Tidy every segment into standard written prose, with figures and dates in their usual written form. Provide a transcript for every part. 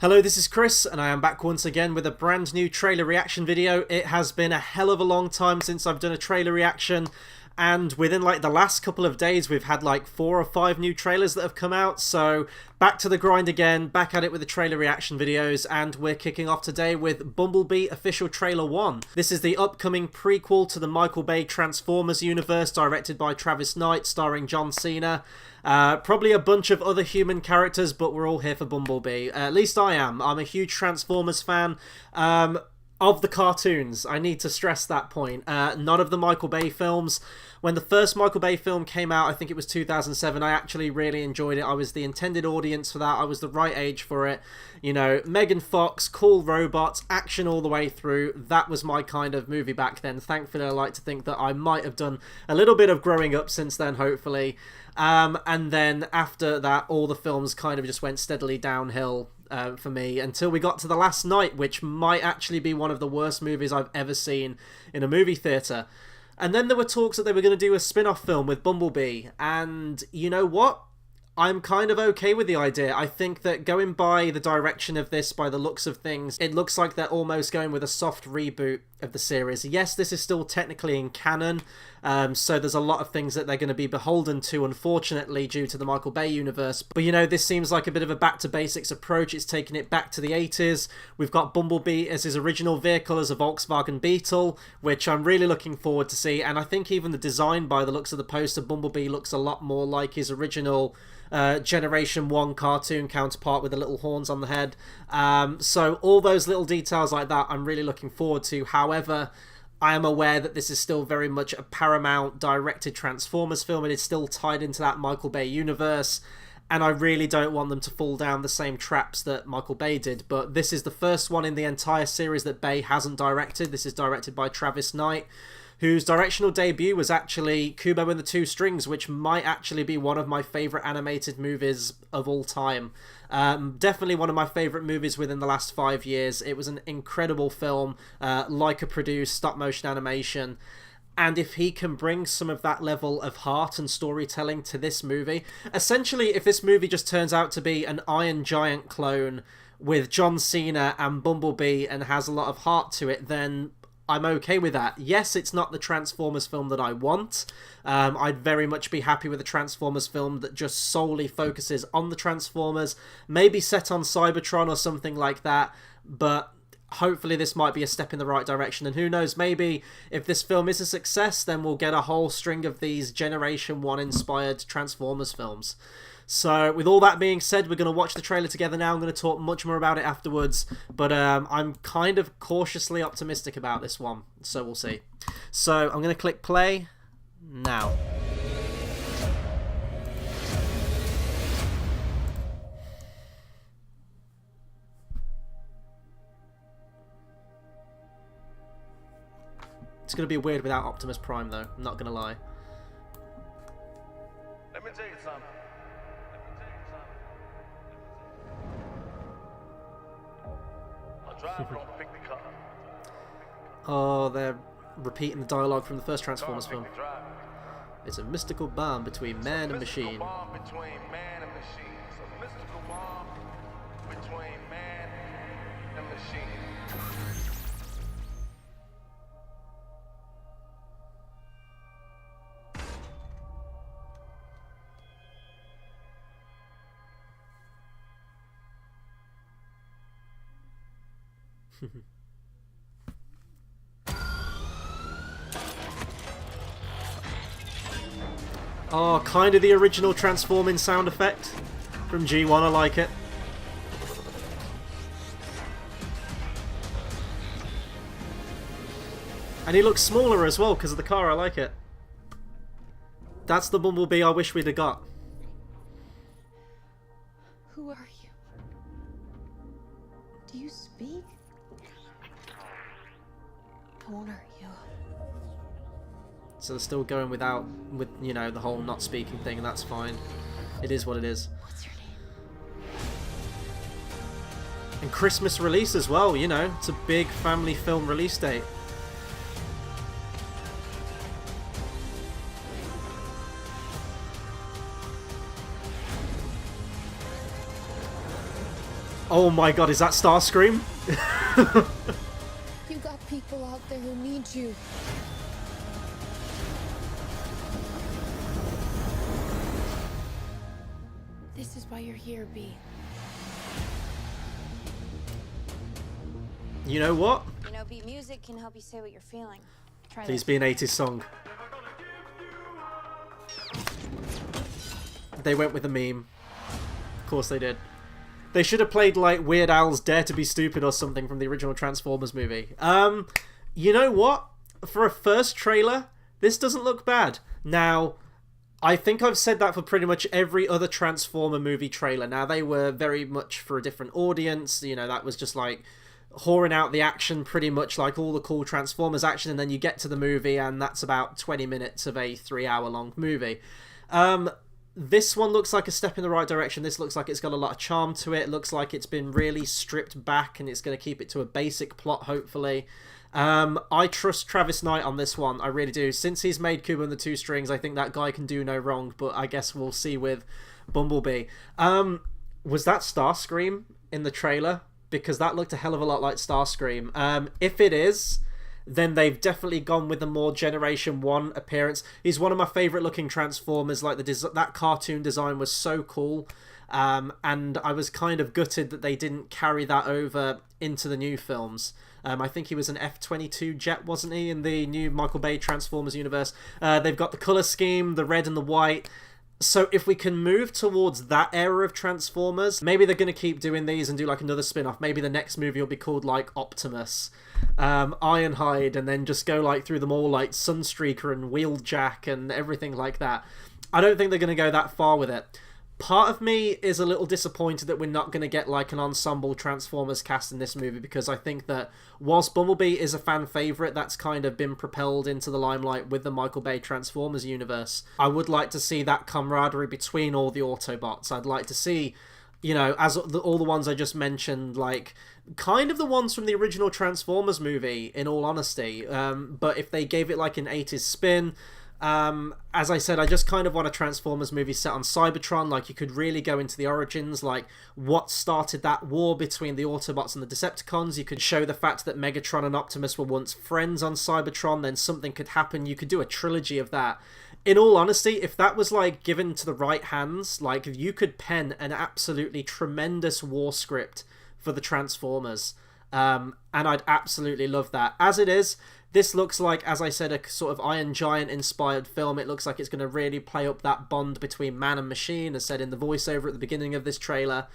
Hello, this is Chris, and I am back once again with a brand new trailer reaction video. It has been a hell of a long time since I've done a trailer reaction, and within like the last couple of days we've had like 4 or 5 new trailers that have come out, so back to the grind again, back at it with the trailer reaction videos, and we're kicking off today with Bumblebee Official Trailer 1. This is the upcoming prequel to the Michael Bay Transformers universe, directed by Travis Knight, starring John Cena. Probably a bunch of other human characters, but we're all here for Bumblebee. At least I am. I'm a huge Transformers fan. Of the cartoons, I need to stress that point. None of the Michael Bay films. When the first Michael Bay film came out, I think it was 2007, I actually really enjoyed it. I was the intended audience for that. I was the right age for it. You know, Megan Fox, cool robots, action all the way through. That was my kind of movie back then. Thankfully, I like to think that I might have done a little bit of growing up since then, hopefully. And then after that, all the films kind of just went steadily downhill for me until we got to The Last Night, which might actually be one of the worst movies I've ever seen in a movie theatre. And then there were talks that they were going to do a spin-off film with Bumblebee, and you know what? I'm kind of okay with the idea. I think that going by the direction of this, by the looks of things, it looks like they're almost going with a soft reboot of the series. Yes, this is still technically in canon, so there's a lot of things that they're going to be beholden to, unfortunately, due to the Michael Bay universe. But, you know, this seems like a bit of a back-to-basics approach. It's taking it back to the 80s. We've got Bumblebee as his original vehicle as a Volkswagen Beetle, which I'm really looking forward to see. And I think even the design, by the looks of the poster, Bumblebee looks a lot more like his original Generation 1 cartoon counterpart with the little horns on the head. So all those little details like that I'm really looking forward to. However, I am aware that this is still very much a Paramount directed Transformers film. It is still tied into that Michael Bay universe, and I really don't want them to fall down the same traps that Michael Bay did. But this is the first one in the entire series that Bay hasn't directed. This is directed by Travis Knight, whose directional debut was actually Kubo and the Two Strings, which might actually be one of my favourite animated movies of all time. Definitely one of my favourite movies within the last 5 years. It was an incredible film, Leica-produced, stop-motion animation. And if he can bring some of that level of heart and storytelling to this movie, essentially if this movie just turns out to be an Iron Giant clone with John Cena and Bumblebee and has a lot of heart to it, then I'm okay with that. Yes, it's not the Transformers film that I want. I'd very much be happy with a Transformers film that just solely focuses on the Transformers, maybe set on Cybertron or something like that, but hopefully this might be a step in the right direction, and who knows, maybe if this film is a success, then we'll get a whole string of these Generation 1 inspired Transformers films. So with all that being said, we're going to watch the trailer together now. I'm going to talk much more about it afterwards, but I'm kind of cautiously optimistic about this one, so we'll see. So I'm going to click play now. It's going to be weird without Optimus Prime, though. I'm not going to lie. Let me tell you something. Oh, they're repeating the dialogue from the first Transformers film. It's a mystical bond between man and machine. Oh, kind of the original transforming sound effect from G1, I like it. And he looks smaller as well because of the car, I like it. That's the Bumblebee I wish we'd have got. Who are you? Do you speak? I won't hurt you. So they're still going with, you know, the whole not speaking thing, and that's fine. It is what it is. What's your name? And Christmas release as well, you know. It's a big family film release date. Oh my god, is that Starscream? You got people out there who need you. This is why you're here, Bee. You know what? You know, beat music can help you say what you're feeling. Try Please this. be an 80s song. They went with a meme. Of course they did. They should have played like Weird Al's Dare to Be Stupid or something from the original Transformers movie. You know what? For a first trailer, this doesn't look bad. Now, I think I've said that for pretty much every other Transformer movie trailer. Now, they were very much for a different audience. You know, that was just like whoring out the action, pretty much like all the cool Transformers action, and then you get to the movie and that's about 20 minutes of a 3-hour long movie. This one looks like a step in the right direction. This looks like it's got a lot of charm to it. It looks like it's been really stripped back and it's going to keep it to a basic plot, hopefully. I trust Travis Knight on this one. I really do. Since he's made Kubo and the Two Strings, I think that guy can do no wrong, but I guess we'll see with Bumblebee. Was that Starscream in the trailer? Because that looked a hell of a lot like Starscream. If it is, then they've definitely gone with the more Generation 1 appearance. He's one of my favourite looking Transformers. Like that cartoon design was so cool. And I was kind of gutted that they didn't carry that over into the new films. I think he was an F-22 jet, wasn't he, in the new Michael Bay Transformers universe. They've got the colour scheme, the red and the white. So if we can move towards that era of Transformers, maybe they're going to keep doing these and do like another spin-off. Maybe the next movie will be called like Optimus, Ironhide, and then just go like through them all like Sunstreaker and Wheeljack and everything like that. I don't think they're going to go that far with it. Part of me is a little disappointed that we're not going to get like an ensemble Transformers cast in this movie, because I think that whilst Bumblebee is a fan favourite that's kind of been propelled into the limelight with the Michael Bay Transformers universe, I would like to see that camaraderie between all the Autobots. I'd like to see, you know, as all the ones I just mentioned, like kind of the ones from the original Transformers movie, in all honesty, but if they gave it like an 80s spin. As I said, I just kind of want a Transformers movie set on Cybertron. Like, you could really go into the origins, like what started that war between the Autobots and the Decepticons. You could show the fact that Megatron and Optimus were once friends on Cybertron, then something could happen. You could do a trilogy of that. In all honesty, if that was like given to the right hands, like you could pen an absolutely tremendous war script for the Transformers. And I'd absolutely love that. As it is, this looks like, as I said, a sort of Iron Giant inspired film. It looks like it's going to really play up that bond between man and machine, as said in the voiceover at the beginning of this trailer.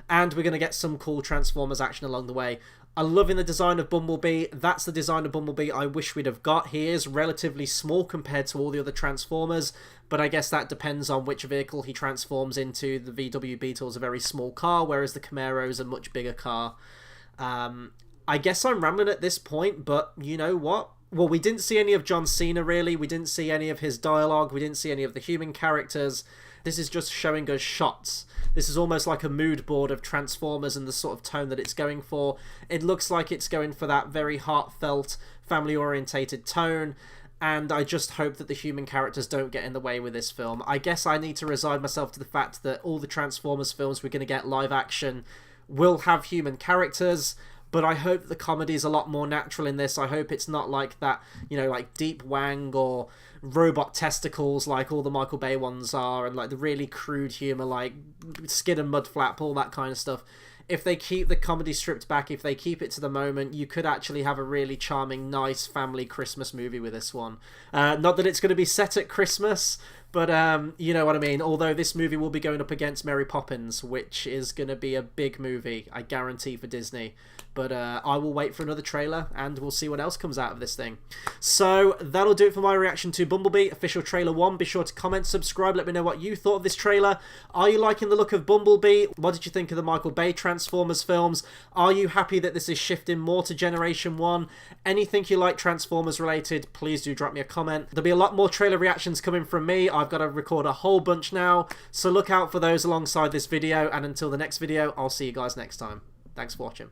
And we're going to get some cool Transformers action along the way. I'm loving the design of Bumblebee. That's the design of Bumblebee I wish we'd have got. He is relatively small compared to all the other Transformers, but I guess that depends on which vehicle he transforms into. The VW Beetle is a very small car, whereas the Camaro is a much bigger car. I guess I'm rambling at this point, but you know what? Well, we didn't see any of John Cena, really. We didn't see any of his dialogue. We didn't see any of the human characters. This is just showing us shots. This is almost like a mood board of Transformers and the sort of tone that it's going for. It looks like it's going for that very heartfelt, family-orientated tone, and I just hope that the human characters don't get in the way with this film. I guess I need to resign myself to the fact that all the Transformers films we're going to get live action will have human characters, but I hope the comedy is a lot more natural in this. I hope it's not like that, you know, like Deep Wang or robot testicles like all the Michael Bay ones are, and like the really crude humour like Skid and Mudflap, all that kind of stuff. If they keep the comedy stripped back, if they keep it to the moment, you could actually have a really charming, nice family Christmas movie with this one. Not that it's going to be set at Christmas, but you know what I mean. Although this movie will be going up against Mary Poppins, which is going to be a big movie, I guarantee, for Disney. But I will wait for another trailer and we'll see what else comes out of this thing. So that'll do it for my reaction to Bumblebee, official trailer 1. Be sure to comment, subscribe, let me know what you thought of this trailer. Are you liking the look of Bumblebee? What did you think of the Michael Bay Transformers films? Are you happy that this is shifting more to Generation 1? Anything you like Transformers related, please do drop me a comment. There'll be a lot more trailer reactions coming from me. I've got to record a whole bunch now, so look out for those alongside this video, and until the next video, I'll see you guys next time. Thanks for watching.